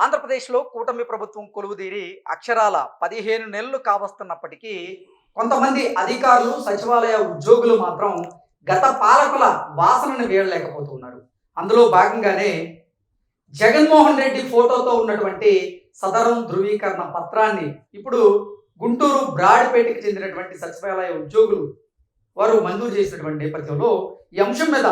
ఆంధ్రప్రదేశ్లో కూటమి ప్రభుత్వం కొలువుదీరి అక్షరాల 15 నెలలు కావస్తున్నప్పటికీ కొంతమంది అధికారులు సచివాలయ ఉద్యోగులు మాత్రం గత పాలకుల వాసనను వీడలేకపోతున్నారు. అందులో భాగంగానే జగన్మోహన్ రెడ్డి ఫోటోతో ఉన్నటువంటి సదరం ధృవీకరణ పత్రాన్ని ఇప్పుడు గుంటూరు బ్రాడ్పేటకి చెందినటువంటి సచివాలయ ఉద్యోగులు వారు మంజూరు చేసినటువంటి నేపథ్యంలో ఈ అంశం మీద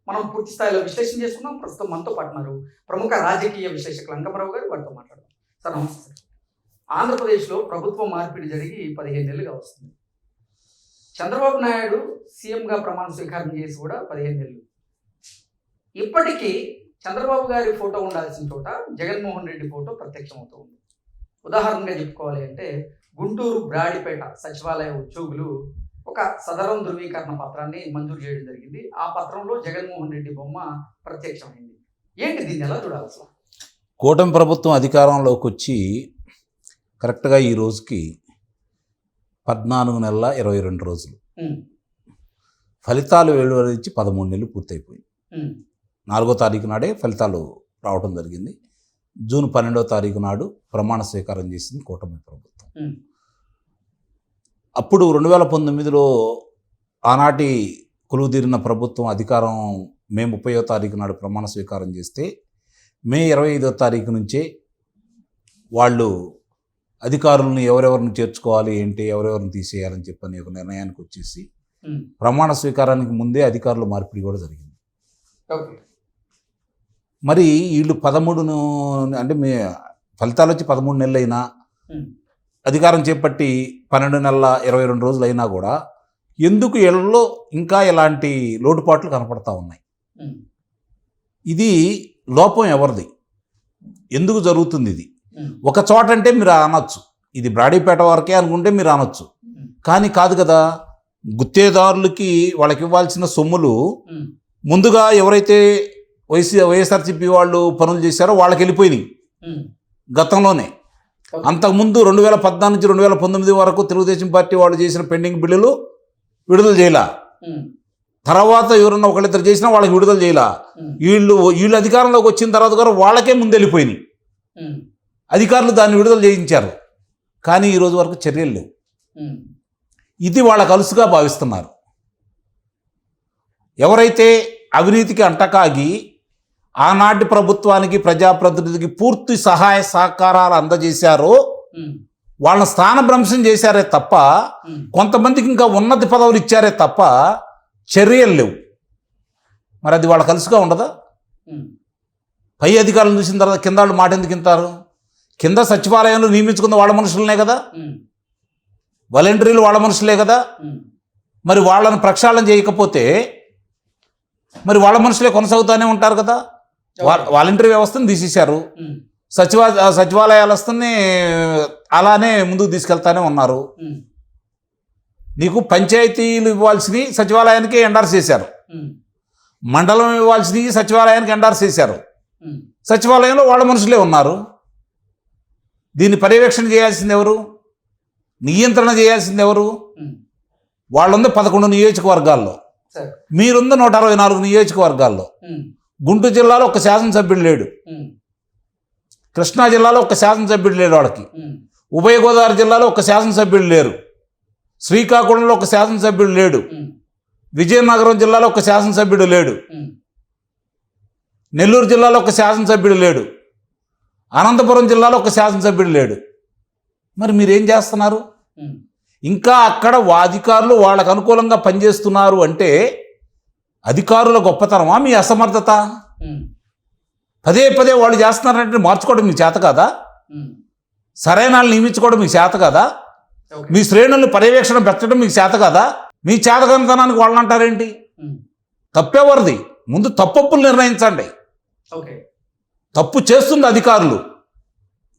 మనం పూర్తి స్థాయిలో విశ్లేషణ చేసుకున్నాం. ప్రస్తుతం మనతో పాటున్నారు ప్రముఖ రాజకీయ విశ్లేషకులు అంకమరావు గారు. వారితో మాట్లాడదాం. సార్ నమస్తే సార్. ఆంధ్రప్రదేశ్లో ప్రభుత్వ మార్పిడి జరిగి 15 నెలలుగా వస్తుంది. చంద్రబాబు నాయుడు సీఎంగా ప్రమాణ స్వీకారం చేసి కూడా 15 నెలలు. ఇప్పటికీ చంద్రబాబు గారి ఫోటో ఉండాల్సిన చోట జగన్మోహన్ రెడ్డి ఫోటో ప్రత్యక్షమవుతూ ఉంది. ఉదాహరణగా చెప్పుకోవాలి అంటే గుంటూరు బ్రాడిపేట సచివాలయ ఉద్యోగులు ఒక సదరం ధృవీకరణ పత్రాన్ని మంజూరు చేయడం జరిగింది. ఆ పత్రంలో జగన్మోహన్ రెడ్డి బొమ్మ ప్రత్యక్షమైంది. ఏంటి దీన్ని ఎలా చూడాలి అసలు? కూటమి ప్రభుత్వం అధికారంలోకి వచ్చి కరెక్ట్గా ఈ రోజుకి 14 నెలల 22 రోజులు. ఫలితాలు వెలువరించి 13 నెలలు పూర్తయిపోయింది. 4వ తారీఖు నాడే ఫలితాలు రావడం జరిగింది. జూన్ 12వ తారీఖు నాడు ప్రమాణ స్వీకారం చేసింది కూటమి ప్రభుత్వం. అప్పుడు 2019లో ఆనాటి కొలువుదీరిన ప్రభుత్వం అధికారం మే 30వ తారీఖు నాడు ప్రమాణ స్వీకారం చేస్తే మే 25వ తారీఖు నుంచే వాళ్ళు అధికారులను ఎవరెవరిని చేర్చుకోవాలి ఏంటి, ఎవరెవరిని తీసేయాలని చెప్పని ఒక నిర్ణయానికి వచ్చేసి ప్రమాణ స్వీకారానికి ముందే అధికారుల మార్పిడి కూడా జరిగింది. మరి వీళ్ళు 13 అంటే ఫలితాలు వచ్చి 13 నెలలు అయినా అధికారం చేపట్టి 12 నెలల 22 రోజులు అయినా కూడా ఎందుకు వీళ్ళలో ఇంకా ఎలాంటి లోటుపాట్లు కనపడతా ఉన్నాయి? ఇది లోపం ఎవరిది? ఎందుకు జరుగుతుంది ఇది? ఒక చోట అంటే మీరు అనొచ్చు, ఇది బ్రాడీపేట వరకే అనుకుంటే మీరు అనొచ్చు. కానీ కాదు కదా, గుత్తేదారులకి వాళ్ళకి ఇవ్వాల్సిన సొమ్ములు ముందుగా ఎవరైతే వైఎస్ఆర్సీపీ వాళ్ళు పనులు చేశారో వాళ్ళకి వెళ్ళిపోయినాయి గతంలోనే. అంతకుముందు 2014 నుంచి 2019 వరకు తెలుగుదేశం పార్టీ వాళ్ళు చేసిన పెండింగ్ బిల్లులు విడుదల చేయాల. తర్వాత ఎవరన్నా ఒకళ్ళిద్దరు చేసినా వాళ్ళకి విడుదల చేయాల. వీళ్ళు అధికారంలోకి వచ్చిన తర్వాత కూడా వాళ్ళకే ముందు వెళ్ళిపోయినాయి. అధికారులు దాన్ని విడుదల చేయించారు. కానీ ఈరోజు వరకు చర్యలు లేవు. ఇది వాళ్ళకు అలుసుగా భావిస్తున్నారు. ఎవరైతే అవినీతికి అంటకాగి ఆనాటి ప్రభుత్వానికి ప్రజాప్రతినిధికి పూర్తి సహాయ సహకారాలు అందజేశారో వాళ్ళని స్థానభ్రంశం చేశారే తప్ప, కొంతమందికి ఇంకా ఉన్నత పదవులు ఇచ్చారే తప్ప చర్యలు లేవు. మరి అది వాళ్ళ కలుసుగా ఉండదా? పై అధికారులను చూసిన తర్వాత కింద వాళ్ళు మాట ఎందుకు ఇంటారు? కింద సచివాలయంలో నియమించుకున్న వాళ్ళ మనుషులనే కదా, వాలంటీర్లు వాళ్ళ మనుషులే కదా. మరి వాళ్ళని ప్రక్షాళన చేయకపోతే మరి వాళ్ళ మనుషులే కొనసాగుతూనే ఉంటారు కదా. వాలంటీర్ వ్యవస్థను తీసేశారు, సచివాలయ వ్యవస్థని అలానే ముందుకు తీసుకెళ్తానే ఉన్నారు. నీకు పంచాయతీలు ఇవ్వాల్సినవి సచివాలయానికి ఎండార్స్ చేశారు, మండలం ఇవ్వాల్సినవి సచివాలయానికి ఎండార్స్ చేశారు. సచివాలయంలో వాళ్ళ మనుషులే ఉన్నారు. దీన్ని పర్యవేక్షణ చేయాల్సింది ఎవరు? నియంత్రణ చేయాల్సింది ఎవరు? వాళ్ళుంది 11 నియోజకవర్గాల్లో, మీరుంది 164 నియోజకవర్గాల్లో. గుంటూరు జిల్లాలో ఒక శాసనసభ్యుడు లేడు, కృష్ణా జిల్లాలో ఒక శాసనసభ్యుడు లేడు, వాళ్ళకి ఉభయ గోదావరి జిల్లాలో ఒక శాసనసభ్యుడు లేరు, శ్రీకాకుళంలో ఒక శాసనసభ్యుడు లేడు, విజయనగరం జిల్లాలో ఒక శాసనసభ్యుడు లేడు, నెల్లూరు జిల్లాలో ఒక శాసనసభ్యుడు లేడు, అనంతపురం జిల్లాలో ఒక శాసనసభ్యుడు లేడు. మరి మీరేం చేస్తున్నారు? ఇంకా అక్కడ అధికారులు వాళ్ళకు అనుకూలంగా పనిచేస్తున్నారు అంటే అధికారుల గొప్పతనమా మీ అసమర్థత? పదే పదే వాళ్ళు చేస్తున్నారంటే మార్చుకోవడం మీకు చేత కదా? సరైన వాళ్ళు నియమించుకోవడం మీకు చేత కదా? మీ శ్రేణులను పర్యవేక్షణ పెట్టడం మీకు చేత కదా? మీ చేతకంతనానికి వాళ్ళని అంటారేంటి? తప్పెవరిది? ముందు తప్పులు నిర్ణయించండి. తప్పు చేస్తుంది అధికారులు,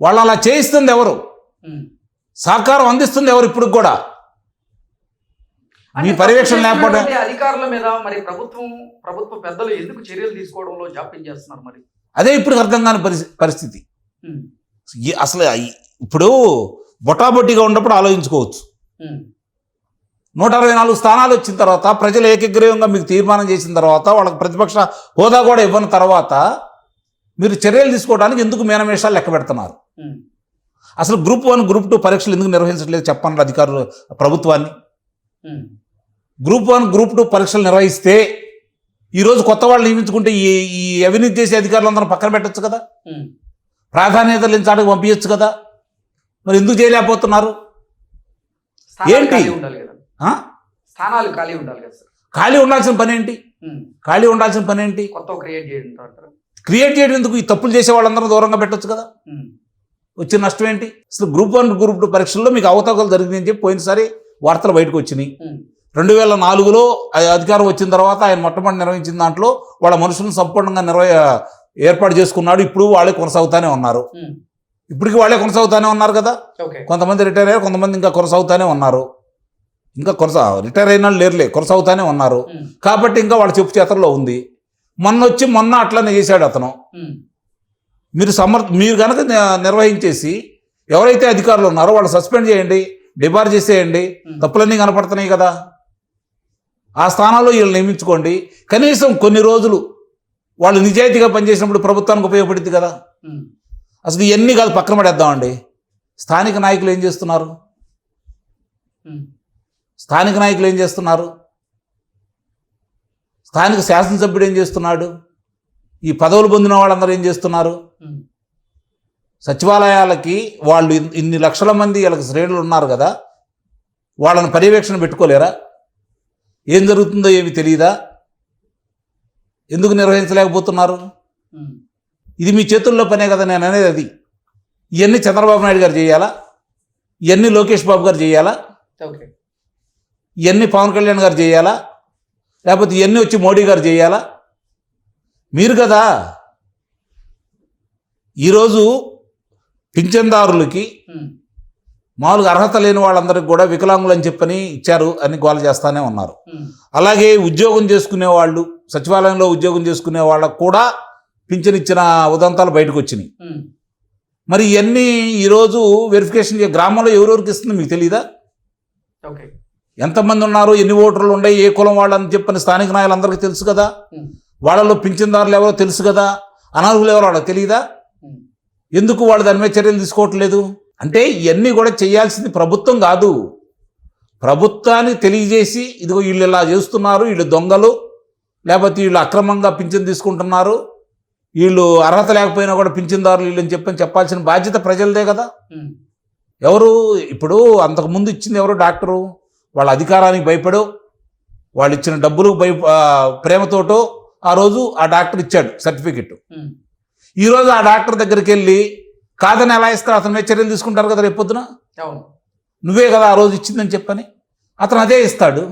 వాళ్ళు అలా చేయిస్తుంది ఎవరు? సహకారం అందిస్తుంది ఎవరు? ఇప్పుడు కూడా మీ పర్యవేక్షణ లేకపోతే అధికారుల మీద మరి ప్రభుత్వ పెద్దలు ఎందుకు చర్యలు తీసుకోవడంలో జాప్యం చేస్తున్నారు? మరి అదే ఇప్పుడు అర్థం కాని పరిస్థితి. అసలు ఇప్పుడు బొటాబొట్టిగా ఉన్నప్పుడు ఆలోచించుకోవచ్చు. 164 స్థానాలు వచ్చిన తర్వాత, ప్రజలు ఏకగ్రీవంగా మీకు తీర్మానం చేసిన తర్వాత, వాళ్ళకి ప్రతిపక్ష హోదా కూడా ఇవ్వని తర్వాత మీరు చర్యలు తీసుకోవడానికి ఎందుకు మేనమేషాలు లెక్క పెడుతున్నారు? అసలు గ్రూప్ 1 గ్రూప్ 2 పరీక్షలు ఎందుకు నిర్వహించట్లేదు చెప్పండి అధికారులు ప్రభుత్వాన్ని. గ్రూప్ 1 గ్రూప్ 2 పరీక్షలు నిర్వహిస్తే ఈరోజు కొత్త వాళ్ళు నియమించుకుంటే ఈ అవినీతి చేసే అధికారులందరూ పక్కన పెట్టచ్చు కదా, ప్రాధాన్యతలు ఇంచాటికి పంపించచ్చు కదా. మరి ఎందుకు చేయలేకపోతున్నారు? ఏంటి స్థానాలు ఖాళీ ఉండాలి కదా సార్. ఖాళీ ఉండాల్సిన పని ఏంటి? ఖాళీ ఉండాల్సిన పని ఏంటి? కొత్త క్రియేట్ చేయడం ఎందుకు? ఈ తప్పులు చేసే వాళ్ళందరూ దూరంగా పెట్టచ్చు కదా. వచ్చిన నష్టం ఏంటి? అసలు గ్రూప్ 1 గ్రూప్ 2 పరీక్షల్లో మీకు అవతావకలు జరిగిందని చెప్పి పోయినసారి వార్తలు బయటకు వచ్చినాయి. 2004లో అధికారం వచ్చిన తర్వాత ఆయన మొట్టమొదటి నిర్వహించిన దాంట్లో వాళ్ళ మనుషులను సంపూర్ణంగా ఏర్పాటు చేసుకున్నాడు. ఇప్పుడు వాళ్ళే కొనసాగుతానే ఉన్నారు. ఇప్పటికీ వాళ్ళే కొనసాగుతానే ఉన్నారు కదా. కొంతమంది రిటైర్ అయ్యారు, కొంతమంది ఇంకా కొనసాగుతానే ఉన్నారు. ఇంకా రిటైర్ అయిన వాళ్ళు లేరులే, కొనసాగుతానే ఉన్నారు. కాబట్టి ఇంకా వాళ్ళ చెప్పు చేతల్లో ఉంది. మొన్న అట్లనే చేశాడు అతను. మీరు కనుక నిర్వహించేసి ఎవరైతే అధికారులు ఉన్నారో వాళ్ళు సస్పెండ్ చేయండి, డిబార్ చేసేయండి. తప్పులన్నీ కనపడుతున్నాయి కదా. ఆ స్థానాల్లో వీళ్ళు నియమించుకోండి. కనీసం కొన్ని రోజులు వాళ్ళు నిజాయితీగా పనిచేసినప్పుడు ప్రభుత్వానికి ఉపయోగపడుతుంది కదా. అసలు ఇవన్నీ కాదు, పక్కన పడేద్దామండి. స్థానిక నాయకులు ఏం చేస్తున్నారు? స్థానిక శాసనసభ్యుడు ఏం చేస్తున్నాడు? ఈ పదవులు పొందిన వాళ్ళందరూ ఏం చేస్తున్నారు? సచివాలయాలకి వాళ్ళు ఇన్ని లక్షల మంది వీళ్ళకి శ్రేణులు ఉన్నారు కదా, వాళ్ళని పర్యవేక్షణ పెట్టుకోలేరా? ఏం జరుగుతుందో ఏమి తెలియదా? ఎందుకు నిర్వహించలేకపోతున్నారు? ఇది మీ చేతుల్లో పనే కదా నేను అనేది. అది ఇవన్నీ చంద్రబాబు నాయుడు గారు చేయాలా? ఇవన్నీ లోకేష్ బాబు గారు చేయాలా? ఇవన్నీ పవన్ కళ్యాణ్ గారు చేయాలా? లేకపోతే ఇవన్నీ వచ్చి మోడీ గారు చేయాలా? మీరు కదా ఈరోజు పింఛన్దారులకి మామూలుగా అర్హత లేని వాళ్ళందరికీ కూడా వికలాంగులు అని చెప్పని ఇచ్చారు అని గోల చేస్తానే ఉన్నారు. అలాగే ఉద్యోగం చేసుకునే వాళ్ళు, సచివాలయంలో ఉద్యోగం చేసుకునే వాళ్ళకు కూడా పింఛన్ ఇచ్చిన ఉదంతాలు బయటకు వచ్చినాయి. మరి ఇవన్నీ ఈరోజు వెరిఫికేషన్ గ్రామంలో ఎవరెవరికి ఇస్తుంది మీకు తెలీదా? ఎంతమంది ఉన్నారు, ఎన్ని ఓటర్లు ఉన్నాయి, ఏ కులం వాళ్ళని చెప్పని స్థానిక నాయకులందరికీ తెలుసు కదా. వాళ్ళలో పింఛన్దారులు ఎవరో తెలుసు కదా, అనర్హులు ఎవరో వాళ్ళకి తెలియదా? ఎందుకు వాళ్ళు దాని మీద చర్యలు తీసుకోవట్లేదు? అంటే ఇవన్నీ కూడా చేయాల్సింది ప్రభుత్వం కాదు. ప్రభుత్వాన్ని తెలియజేసి ఇదిగో వీళ్ళు ఇలా చేస్తున్నారు, వీళ్ళు దొంగలు, లేకపోతే వీళ్ళు అక్రమంగా పింఛన్ తీసుకుంటున్నారు, వీళ్ళు అర్హత లేకపోయినా కూడా పింఛన్దారులు వీళ్ళు అని చెప్పాల్సిన బాధ్యత ప్రజలదే కదా. ఎవరు ఇప్పుడు అంతకుముందు ఇచ్చింది ఎవరు? డాక్టరు. వాళ్ళ అధికారానికి భయపడో, వాళ్ళు ఇచ్చిన డబ్బులు ప్రేమతోటో ఆ రోజు ఆ డాక్టర్ ఇచ్చాడు సర్టిఫికెట్. ఈరోజు ఆ డాక్టర్ దగ్గరికి వెళ్ళి కాదని ఎలా ఇస్తారు? అతని మీద చర్యలు తీసుకుంటారు కదా రేపొద్దున. నువ్వే కదా ఆ రోజు ఇచ్చిందని చెప్పని అతను అదే ఇస్తాడు.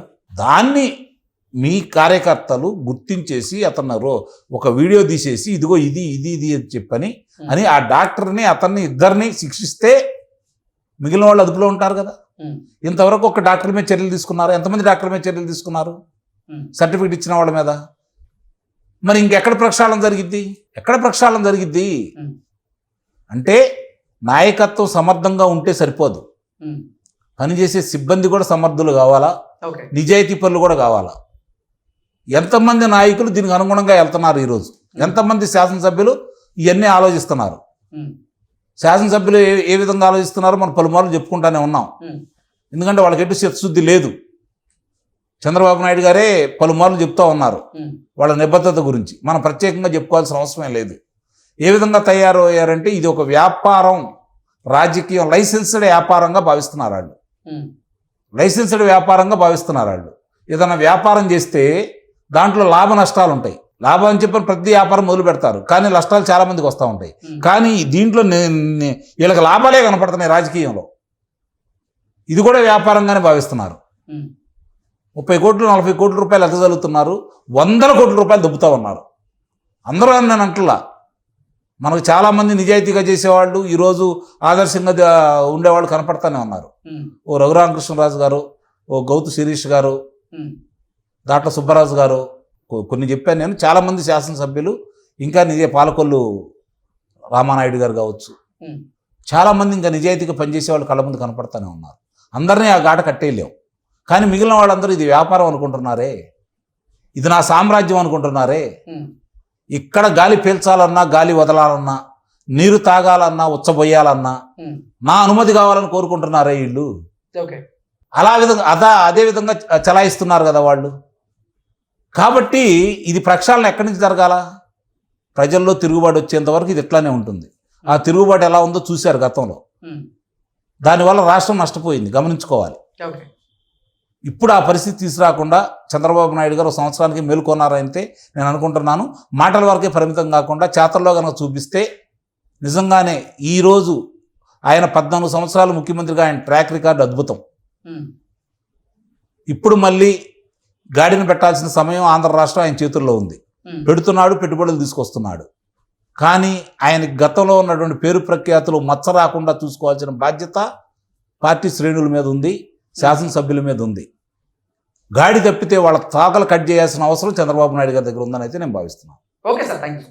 దాన్ని మీ కార్యకర్తలు గుర్తించేసి అతను ఒక వీడియో తీసేసి ఇదిగో ఇది ఇది ఇది అని చెప్పని అని ఆ డాక్టర్ని అతన్ని ఇద్దరిని శిక్షిస్తే మిగిలిన వాళ్ళు అదుపులో ఉంటారు కదా. ఇంతవరకు ఒక డాక్టర్ మీద చర్యలు తీసుకున్నారు? ఎంతమంది డాక్టర్ మీద చర్యలు తీసుకున్నారు సర్టిఫికెట్ ఇచ్చిన వాళ్ళ మీద? మరి ఇంకెక్కడ ప్రక్షాళన జరిగిద్ది? ఎక్కడ ప్రక్షాళన జరిగిద్ది? అంటే నాయకత్వం సమర్థంగా ఉంటే సరిపోదు, పనిచేసే సిబ్బంది కూడా సమర్థులు కావాలా, నిజాయితీ పనులు కూడా కావాలా. ఎంతమంది నాయకులు దీనికి అనుగుణంగా వెళ్తున్నారు? ఈరోజు ఎంతమంది శాసనసభ్యులు ఇవన్నీ ఆలోచిస్తున్నారు? శాసనసభ్యులు ఏ విధంగా ఆలోచిస్తున్నారో మనం పలుమార్లు చెప్పుకుంటానే ఉన్నాం. ఎందుకంటే వాళ్ళకి ఎటు చిత్తశుద్ధి లేదు. చంద్రబాబు నాయుడు గారే పలుమార్లు చెప్తా ఉన్నారు వాళ్ళ నిబద్ధత గురించి. మనం ప్రత్యేకంగా చెప్పుకోవాల్సిన అవసరమే లేదు. ఏ విధంగా తయారయ్యారంటే ఇది ఒక వ్యాపారం, రాజకీయం, లైసెన్స్డ్ వ్యాపారంగా భావిస్తున్నారు వాళ్ళు. లైసెన్స్డ్ వ్యాపారంగా భావిస్తున్నారు వాళ్ళు. ఏదైనా వ్యాపారం చేస్తే దాంట్లో లాభ నష్టాలు ఉంటాయి. లాభం అని చెప్పని ప్రతి వ్యాపారం మొదలు పెడతారు, కానీ నష్టాలు చాలా మందికి వస్తూ ఉంటాయి. కానీ దీంట్లో వీళ్ళకి లాభాలే కనపడుతున్నాయి రాజకీయంలో. ఇది కూడా వ్యాపారంగానే భావిస్తున్నారు. 30 కోట్లు 40 కోట్ల రూపాయలు ఎంత చదువుతున్నారు, 100 కోట్ల రూపాయలు దొబ్బుతూ ఉన్నారు. అందరూ అని నేను అంటున్నా. మనకు చాలామంది నిజాయితీగా చేసేవాళ్ళు, ఈరోజు ఆదర్శంగా ఉండేవాళ్ళు కనపడతానే ఉన్నారు. ఓ రఘురామకృష్ణరాజు గారు, ఓ గౌతు శిరీష్ గారు, దాట్ల సుబ్బరాజు గారు, కొన్ని చెప్పాను నేను. చాలామంది శాసనసభ్యులు, ఇంకా పాలకొల్లు రామానాయుడు గారు కావచ్చు, చాలామంది ఇంకా నిజాయితీగా పనిచేసే వాళ్ళు కళ్ళ ముందు కనపడతానే ఉన్నారు. అందరినీ ఆ గాట కట్టేయలేం. కానీ మిగిలిన వాళ్ళందరూ ఇది వ్యాపారం అనుకుంటున్నారే, ఇది నా సామ్రాజ్యం అనుకుంటున్నారే, ఇక్కడ గాలి పీల్చాలన్నా, గాలి వదలాలన్నా, నీరు తాగాలన్నా, ఉచ్చబోయాలన్నా నా అనుమతి కావాలని కోరుకుంటున్నారే వీళ్ళు. ఓకే. అదే విధంగా చలాయిస్తున్నారు కదా వాళ్ళు. కాబట్టి ఇది ప్రక్షాళన ఎక్కడి నుంచి జరగాల? ప్రజల్లో తిరుగుబాటు వచ్చేంత వరకు ఇది ఇట్లానే ఉంటుంది. ఆ తిరుగుబాటు ఎలా ఉందో చూశారు గతంలో. దానివల్ల రాష్ట్రం నష్టపోయింది, గమనించుకోవాలి. ఇప్పుడు ఆ పరిస్థితి తీసుకురాకుండా చంద్రబాబు నాయుడు గారు 1 సంవత్సరానికి మేలుకొన్నారైతే నేను అనుకుంటున్నాను. మాటల వరకే పరిమితం కాకుండా చేతల్లో కనుక చూపిస్తే నిజంగానే ఈరోజు ఆయన 14 సంవత్సరాలు ముఖ్యమంత్రిగా ఆయన ట్రాక్ రికార్డు అద్భుతం. ఇప్పుడు మళ్ళీ గాడిని పెట్టాల్సిన సమయం ఆంధ్ర రాష్ట్రం ఆయన చేతుల్లో ఉంది. పెడుతున్నాడు, పెట్టుబడులు తీసుకొస్తున్నాడు. కానీ ఆయన గతంలో ఉన్నటువంటి పేరు ప్రఖ్యాతులు మచ్చ రాకుండా చూసుకోవాల్సిన బాధ్యత పార్టీ శ్రేణుల మీద ఉంది, శాసనసభ్యుల మీద ఉంది. గాడి తప్పితే వాళ్ళ తాకలు కట్ చేయాల్సిన అవసరం చంద్రబాబు నాయుడు గారి దగ్గర ఉందని అయితే నేను భావిస్తున్నాను. Okay sir, thank you.